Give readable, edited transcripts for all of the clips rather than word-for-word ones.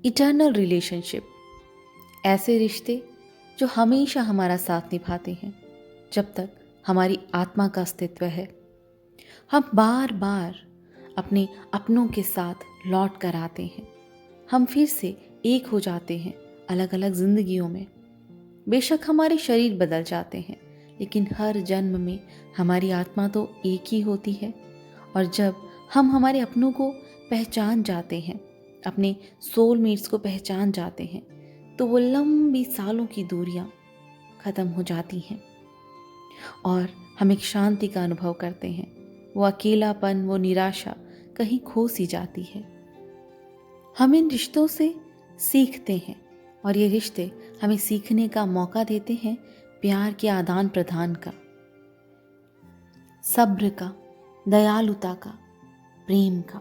Eternal relationship, ऐसे रिश्ते जो हमेशा हमारा साथ निभाते हैं जब तक हमारी आत्मा का अस्तित्व है। हम बार बार अपने अपनों के साथ लौट कर आते हैं। हम फिर से एक हो जाते हैं अलग अलग जिंदगियों में। बेशक हमारे शरीर बदल जाते हैं, लेकिन हर जन्म में हमारी आत्मा तो एक ही होती है। और जब हम हमारे अपनों को पहचान जाते हैं, अपने सोलमेट्स को पहचान जाते हैं, तो वो लंबी सालों की दूरियां खत्म हो जाती हैं और हम एक शांति का अनुभव करते हैं। वो अकेलापन, वो निराशा कहीं खो सी जाती है। हम इन रिश्तों से सीखते हैं और ये रिश्ते हमें सीखने का मौका देते हैं प्यार के आदान प्रदान का, सब्र का, दयालुता का, प्रेम का।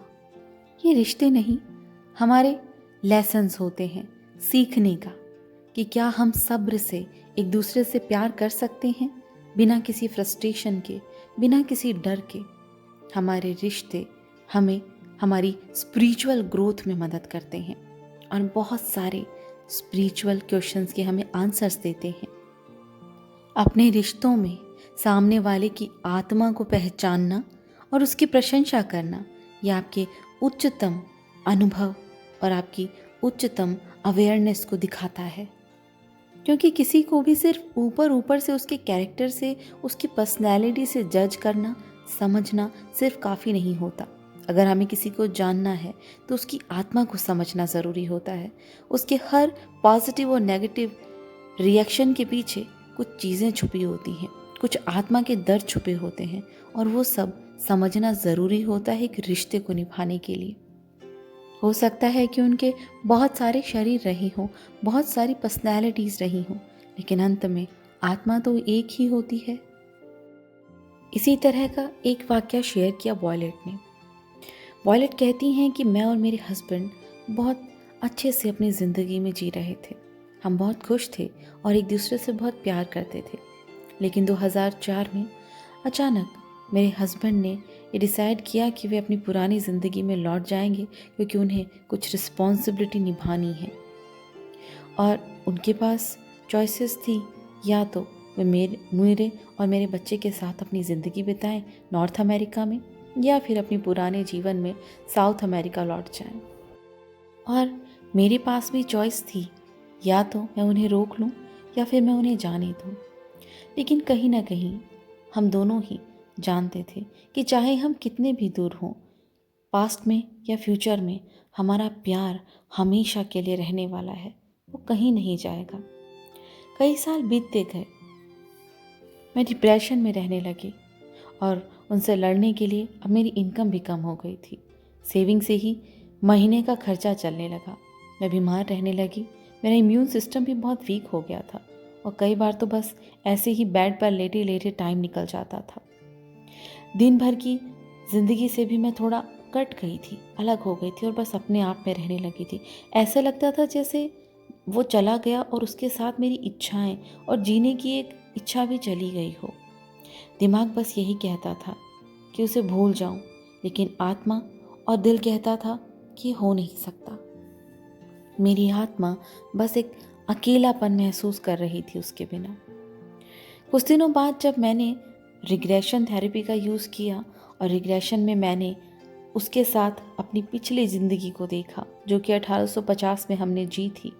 ये रिश्ते नहीं, हमारे लेसन्स होते हैं सीखने का कि क्या हम सब्र से एक दूसरे से प्यार कर सकते हैं बिना किसी फ्रस्ट्रेशन के, बिना किसी डर के। हमारे रिश्ते हमें हमारी स्पिरिचुअल ग्रोथ में मदद करते हैं और बहुत सारे स्पिरिचुअल क्वेश्चंस के हमें आंसर्स देते हैं। अपने रिश्तों में सामने वाले की आत्मा को पहचानना और उसकी प्रशंसा करना, यह आपके उच्चतम अनुभव और आपकी उच्चतम अवेयरनेस को दिखाता है। क्योंकि किसी को भी सिर्फ ऊपर ऊपर से उसके कैरेक्टर से, उसकी पर्सनैलिटी से जज करना, समझना सिर्फ काफ़ी नहीं होता। अगर हमें किसी को जानना है तो उसकी आत्मा को समझना ज़रूरी होता है। उसके हर पॉजिटिव और नेगेटिव रिएक्शन के पीछे कुछ चीज़ें छुपी होती हैं, कुछ आत्मा के दर्द छुपे होते हैं, और वो सब समझना ज़रूरी होता है एक रिश्ते को निभाने के लिए। हो सकता है कि उनके बहुत सारे शरीर रहे हों, बहुत सारी पर्सनैलिटीज़ रही हों, लेकिन अंत में आत्मा तो एक ही होती है। इसी तरह का एक वाकया शेयर किया वॉयलेट ने। वॉयलेट कहती हैं कि मैं और मेरे हस्बैंड बहुत अच्छे से अपनी ज़िंदगी में जी रहे थे। हम बहुत खुश थे और एक दूसरे से बहुत प्यार करते थे। लेकिन 2004 में अचानक मेरे हस्बैंड ने ये डिसाइड किया कि वे अपनी पुरानी ज़िंदगी में लौट जाएंगे, क्योंकि उन्हें कुछ रिस्पॉन्सिबिलिटी निभानी है और उनके पास चॉइसेस थी। या तो वे मेरे और मेरे बच्चे के साथ अपनी ज़िंदगी बिताएं नॉर्थ अमेरिका में, या फिर अपने पुराने जीवन में साउथ अमेरिका लौट जाएं। और मेरे पास भी चॉइस थी, या तो मैं उन्हें रोक लूं या फिर मैं उन्हें जाने दूं। लेकिन कहीं ना कहीं हम दोनों ही जानते थे कि चाहे हम कितने भी दूर हों, पास्ट में या फ्यूचर में हमारा प्यार हमेशा के लिए रहने वाला है, वो कहीं नहीं जाएगा। कई साल बीतते गए, मैं डिप्रेशन में रहने लगी और उनसे लड़ने के लिए अब मेरी इनकम भी कम हो गई थी। सेविंग से ही महीने का खर्चा चलने लगा। मैं बीमार रहने लगी, मेरा इम्यून सिस्टम भी बहुत वीक हो गया था और कई बार तो बस ऐसे ही बेड पर लेटे लेटे टाइम निकल जाता था। दिन भर की ज़िंदगी से भी मैं थोड़ा कट गई थी, अलग हो गई थी और बस अपने आप में रहने लगी थी। ऐसा लगता था जैसे वो चला गया और उसके साथ मेरी इच्छाएं और जीने की एक इच्छा भी चली गई हो। दिमाग बस यही कहता था कि उसे भूल जाऊं, लेकिन आत्मा और दिल कहता था कि हो नहीं सकता। मेरी आत्मा बस एक अकेलापन महसूस कर रही थी उसके बिना। कुछ दिनों बाद जब मैंने रिग्रेशन थेरेपी का यूज़ किया और रिग्रेशन में मैंने उसके साथ अपनी पिछली ज़िंदगी को देखा जो कि 1850 में हमने जी थी।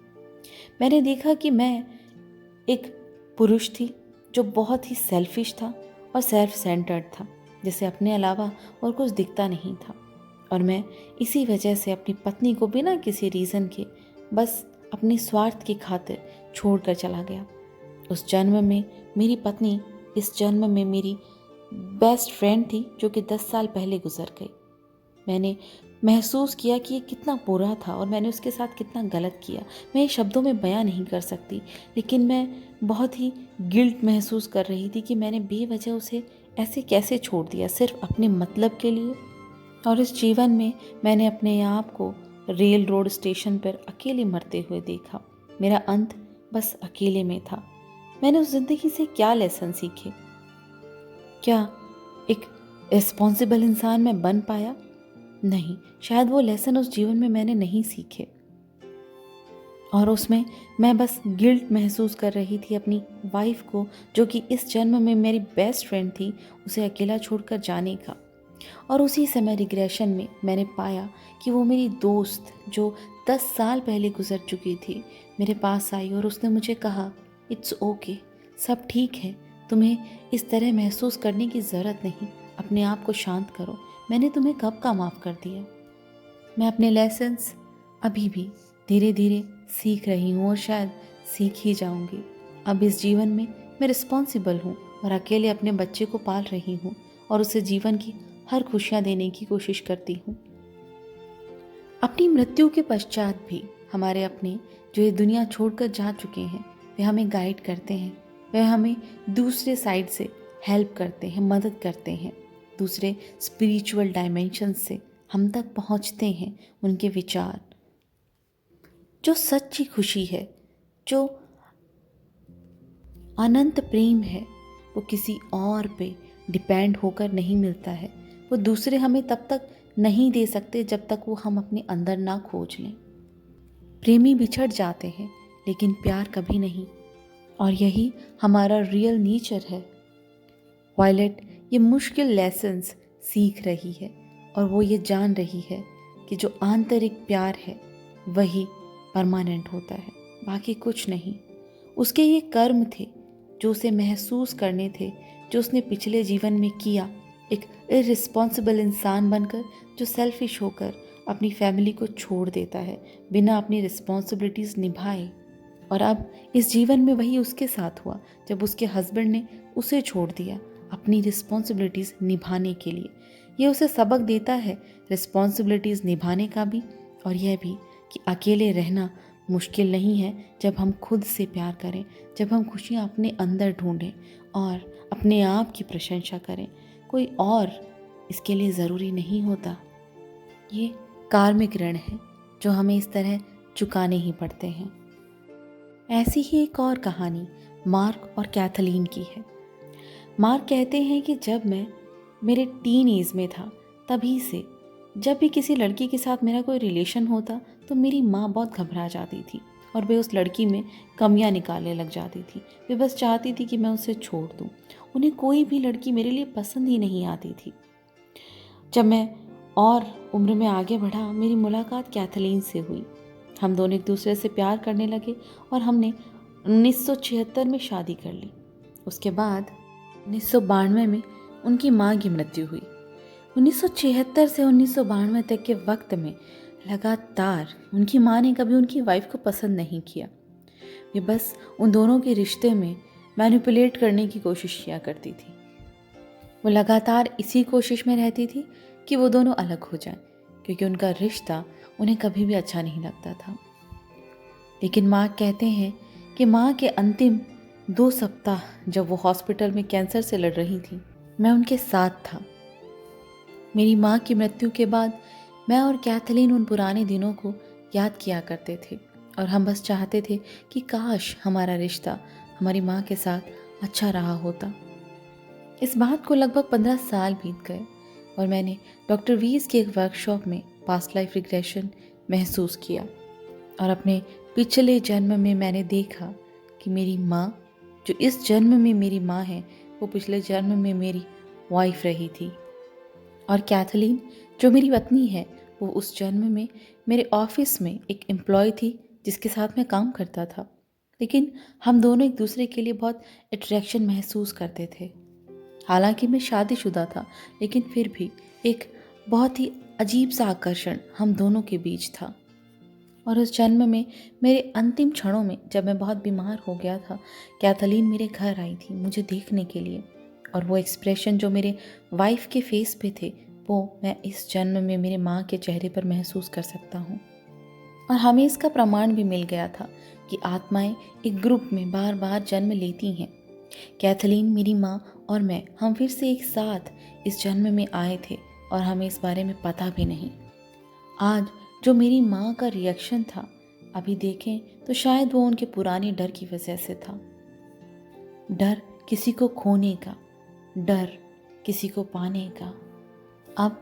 मैंने देखा कि मैं एक पुरुष थी जो बहुत ही सेल्फिश था और सेल्फ सेंटर्ड था, जिसे अपने अलावा और कुछ दिखता नहीं था। और मैं इसी वजह से अपनी पत्नी को बिना किसी रीज़न के बस अपने स्वार्थ की खातिर छोड़कर चला गया। उस जन्म में मेरी पत्नी इस जन्म में मेरी बेस्ट फ्रेंड थी जो कि 10 साल पहले गुजर गई। मैंने महसूस किया कि ये कितना बुरा था और मैंने उसके साथ कितना गलत किया। मैं ये शब्दों में बयां नहीं कर सकती, लेकिन मैं बहुत ही गिल्ट महसूस कर रही थी कि मैंने बेवजह उसे ऐसे कैसे छोड़ दिया सिर्फ अपने मतलब के लिए। और इस जीवन में मैंने अपने आप को रेल रोड स्टेशन पर अकेले मरते हुए देखा। मेरा अंत बस अकेले में था। मैंने उस जिंदगी से क्या लेसन सीखे? क्या एक रिस्पॉन्सिबल इंसान मैं बन पाया? नहीं, शायद वो लेसन उस जीवन में मैंने नहीं सीखे। और उसमें मैं बस गिल्ट महसूस कर रही थी अपनी वाइफ को, जो कि इस जन्म में मेरी बेस्ट फ्रेंड थी, उसे अकेला छोड़कर जाने का। और उसी समय रिग्रेशन में मैंने पाया कि वो मेरी दोस्त जो 10 साल पहले गुजर चुकी थी, मेरे पास आई और उसने मुझे कहा, इट्स ओके, सब ठीक है, तुम्हें इस तरह महसूस करने की ज़रूरत नहीं, अपने आप को शांत करो, मैंने तुम्हें कब का माफ़ कर दिया। मैं अपने लेसन्स अभी भी धीरे धीरे सीख रही हूँ और शायद सीख ही जाऊँगी। अब इस जीवन में मैं रिस्पॉन्सिबल हूँ और अकेले अपने बच्चे को पाल रही हूँ और उसे जीवन की हर खुशियाँ देने की कोशिश करती हूँ। अपनी मृत्यु के पश्चात भी हमारे अपने जो ये दुनिया छोड़कर जा चुके हैं, वे हमें गाइड करते हैं, वे हमें दूसरे साइड से हेल्प करते हैं, मदद करते हैं, दूसरे स्पिरिचुअल डायमेंशन से हम तक पहुँचते हैं। उनके विचार, जो सच्ची खुशी है, जो अनंत प्रेम है, वो किसी और पे डिपेंड होकर नहीं मिलता है। वो दूसरे हमें तब तक नहीं दे सकते जब तक वो हम अपने अंदर ना खोज लें। प्रेमी बिछड़ जाते हैं लेकिन प्यार कभी नहीं, और यही हमारा रियल नेचर है। वायलेट ये मुश्किल लेसन्स सीख रही है और वो ये जान रही है कि जो आंतरिक प्यार है वही परमानेंट होता है, बाकी कुछ नहीं। उसके ये कर्म थे जो उसे महसूस करने थे, जो उसने पिछले जीवन में किया, एक इर्रिस्पॉन्सिबल इंसान बनकर जो सेल्फिश होकर अपनी फैमिली को छोड़ देता है बिना अपनी रिस्पॉन्सिबिलिटीज़ निभाए। और अब इस जीवन में वही उसके साथ हुआ जब उसके हस्बैंड ने उसे छोड़ दिया अपनी रिस्पॉन्सिबिलिटीज़ निभाने के लिए। ये उसे सबक देता है रिस्पॉन्सिबिलिटीज़ निभाने का भी, और यह भी कि अकेले रहना मुश्किल नहीं है जब हम खुद से प्यार करें, जब हम खुशियाँ अपने अंदर ढूंढें और अपने आप की प्रशंसा करें। कोई और इसके लिए ज़रूरी नहीं होता। ये कार्मिक ऋण है जो हमें इस तरह चुकाने ही पड़ते हैं। ऐसी ही एक और कहानी मार्क और कैथलीन की है। मार्क कहते हैं कि जब मैं मेरे टीन एज में था, तभी से जब भी किसी लड़की के साथ मेरा कोई रिलेशन होता तो मेरी माँ बहुत घबरा जाती थी और वे उस लड़की में कमियां निकालने लग जाती थी। वे बस चाहती थी कि मैं उसे छोड़ दूँ। उन्हें कोई भी लड़की मेरे लिए पसंद ही नहीं आती थी। जब मैं और उम्र में आगे बढ़ा, मेरी मुलाकात कैथलीन से हुई। हम दोनों एक दूसरे से प्यार करने लगे और हमने 1976 में शादी कर ली। उसके बाद 1992 में उनकी माँ की मृत्यु हुई। 1976 से 1992 तक के वक्त में लगातार उनकी माँ ने कभी उनकी वाइफ को पसंद नहीं किया। वे बस उन दोनों के रिश्ते में मैनिपुलेट करने की कोशिश किया करती थी। वो लगातार इसी कोशिश में रहती थी कि वो दोनों अलग हो जाएं, क्योंकि उनका रिश्ता उन्हें कभी भी अच्छा नहीं लगता था। लेकिन माँ कहते हैं कि माँ के अंतिम 2 सप्ताह जब वो हॉस्पिटल में कैंसर से लड़ रही थी, मैं उनके साथ था। मेरी माँ की मृत्यु के बाद मैं और कैथलीन उन पुराने दिनों को याद किया करते थे और हम बस चाहते थे कि काश हमारा रिश्ता हमारी माँ के साथ अच्छा रहा होता। इस बात को लगभग 15 साल बीत गए और मैंने डॉक्टर वीज की एक वर्कशॉप में पास्ट लाइफ रिग्रेशन महसूस किया और अपने पिछले जन्म में मैंने देखा कि मेरी माँ जो इस जन्म में मेरी माँ है, वो पिछले जन्म में मेरी वाइफ रही थी। और कैथलीन जो मेरी पत्नी है, वो उस जन्म में मेरे ऑफिस में एक एम्प्लॉय थी जिसके साथ मैं काम करता था। लेकिन हम दोनों एक दूसरे के लिए बहुत अट्रैक्शन महसूस करते थे। हालांकि मैं शादीशुदा था, लेकिन फिर भी एक बहुत ही अजीब सा आकर्षण हम दोनों के बीच था। और उस जन्म में मेरे अंतिम क्षणों में जब मैं बहुत बीमार हो गया था, कैथलीन मेरे घर आई थी मुझे देखने के लिए, और वो एक्सप्रेशन जो मेरे वाइफ के फेस पे थे, वो मैं इस जन्म में मेरे माँ के चेहरे पर महसूस कर सकता हूँ। और हमें इसका प्रमाण भी मिल गया था कि आत्माएं एक ग्रुप में बार बार जन्म लेती हैं। कैथलीन, मेरी माँ और मैं, हम फिर से एक साथ इस जन्म में आए थे और हमें इस बारे में पता भी नहीं। आज जो मेरी माँ का रिएक्शन था, अभी देखें तो शायद वो उनके पुराने डर की वजह से था। डर किसी को खोने का, डर किसी को पाने का। अब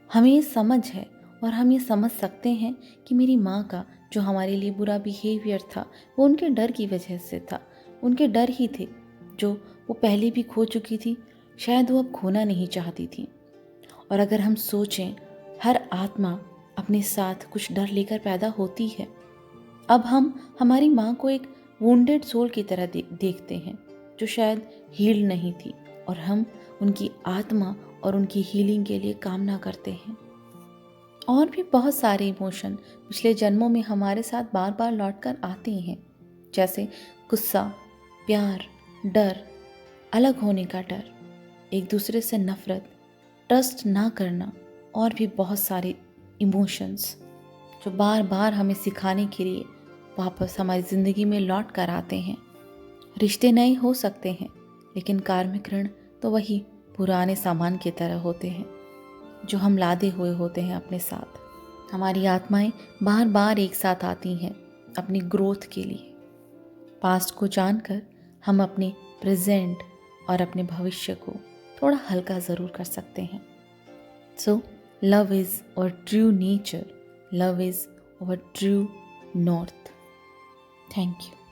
हमें समझ है और हम ये समझ सकते हैं कि मेरी माँ का जो हमारे लिए बुरा बिहेवियर था वो उनके डर की वजह से था। उनके डर ही थे जो वो पहले भी खो चुकी थी, शायद वो अब खोना नहीं चाहती थी। और अगर हम सोचें, हर आत्मा अपने साथ कुछ डर लेकर पैदा होती है। अब हम हमारी माँ को एक वुंडेड सोल की तरह देखते हैं जो शायद हील नहीं थी, और हम उनकी आत्मा और उनकी हीलिंग के लिए कामना करते हैं। और भी बहुत सारे इमोशन पिछले जन्मों में हमारे साथ बार बार लौट कर आते हैं, जैसे गुस्सा, प्यार, डर, अलग होने का डर, एक दूसरे से नफरत, ट्रस्ट ना करना, और भी बहुत सारे इमोशंस जो बार बार हमें सिखाने के लिए वापस हमारी ज़िंदगी में लौट कर आते हैं। रिश्ते नए हो सकते हैं, लेकिन कार्मिक ऋण तो वही पुराने सामान की तरह होते हैं जो हम लादे हुए होते हैं अपने साथ। हमारी आत्माएं बार बार एक साथ आती हैं अपनी ग्रोथ के लिए। पास्ट को जानकर हम अपने प्रेजेंट और अपने भविष्य को थोड़ा हल्का ज़रूर कर सकते हैं। So love is our true nature, love is our true north. Thank you.